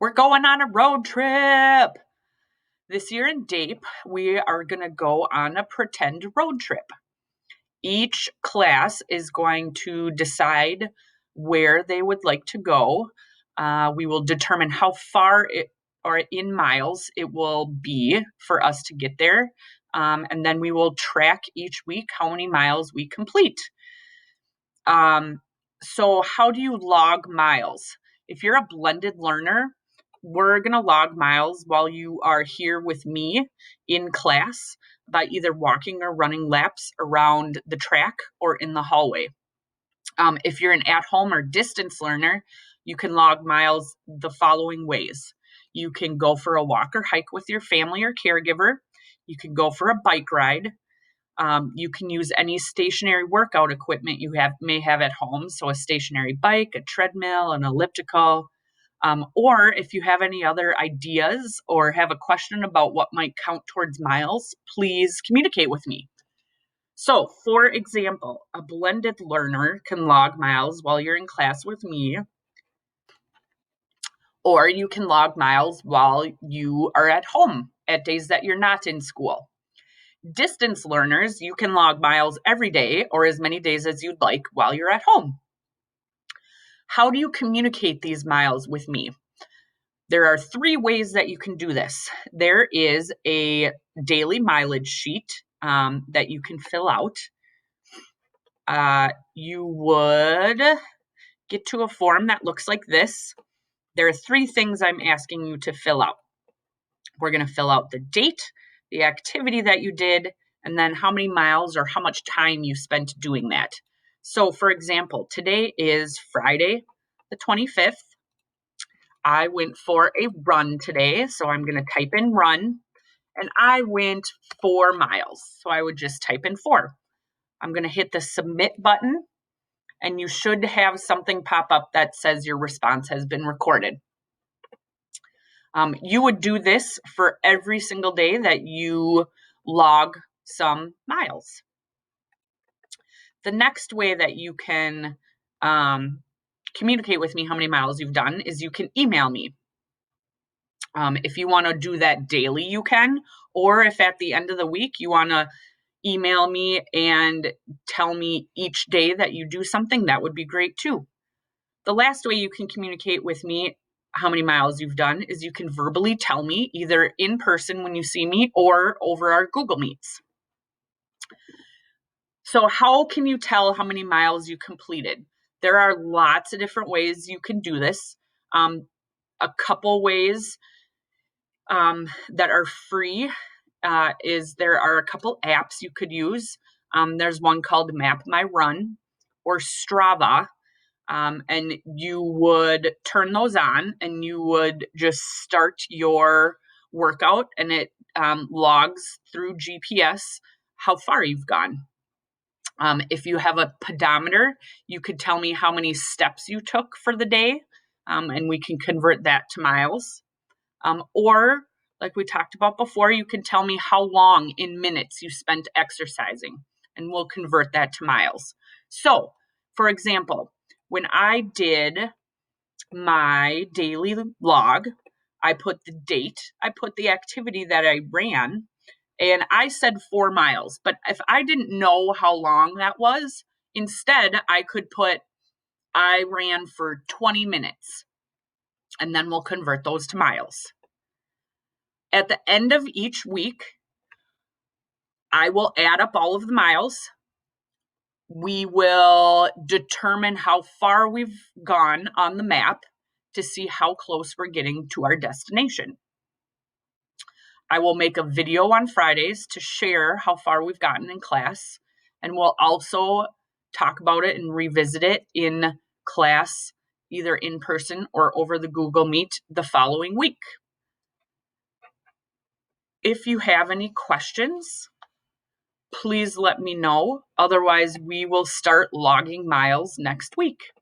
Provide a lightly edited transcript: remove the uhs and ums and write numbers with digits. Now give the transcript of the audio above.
We're going on a road trip. This year in DAPE, we are going to go on a pretend road trip. Each class is going to decide where they would like to go. We will determine how far or in miles it will be for us to get there. And then we will track each week how many miles we complete. So how do you log miles? If you're a blended learner, we're going to log miles while you are here with me in class by either walking or running laps around the track or in the hallway. If you're an at-home or distance learner, you can log miles the following ways. You can go for a walk or hike with your family or caregiver. You can go for a bike ride. You can use any stationary workout equipment you may have at home. So a stationary bike, a treadmill, an elliptical. Or if you have any other ideas or have a question about what might count towards miles, please communicate with me. So, for example, a blended learner can log miles while you're in class with me, or you can log miles while you are at home at days that you're not in school. Distance learners, you can log miles every day or as many days as you'd like while you're at home. How do you communicate these miles with me? There are 3 ways that you can do this. There is a daily mileage sheet that you can fill out. You would get to a form that looks like this. There are 3 things I'm asking you to fill out. We're going to fill out the date, the activity that you did, and then how many miles or how much time you spent doing that. So, for example, today is Friday, the 25th. I went for a run today, so I'm going to type in run, and I went 4 miles. So I would just type in 4. I'm going to hit the submit button, and you should have something pop up that says your response has been recorded. You would do this for every single day that you log some miles. The next way that you can communicate with me how many miles you've done is you can email me. If you want to do that daily, you can, or if at the end of the week you want to email me and tell me each day that you do something, that would be great too. The last way you can communicate with me how many miles you've done is you can verbally tell me either in person when you see me or over our Google Meets. So how can you tell how many miles you completed? There are lots of different ways you can do this. A couple ways that are free is there are a couple apps you could use. There's one called Map My Run or Strava. And you would turn those on and you would just start your workout and it logs through GPS how far you've gone. If you have a pedometer, you could tell me how many steps you took for the day, and we can convert that to miles. Or, like we talked about before, you can tell me how long in minutes you spent exercising, and we'll convert that to miles. So, for example, when I did my daily log, I put the date, I put the activity that I ran, and I said 4 miles. But if I didn't know how long that was, instead I could put I ran for 20 minutes, and then we'll convert those to miles. At the end of each week, I will add up all of the miles. We will determine how far we've gone on the map to see how close we're getting to our destination. I will make a video on Fridays to share how far we've gotten in class, and we'll also talk about it and revisit it in class, either in person or over the Google Meet the following week. If you have any questions, please let me know. Otherwise, we will start logging miles next week.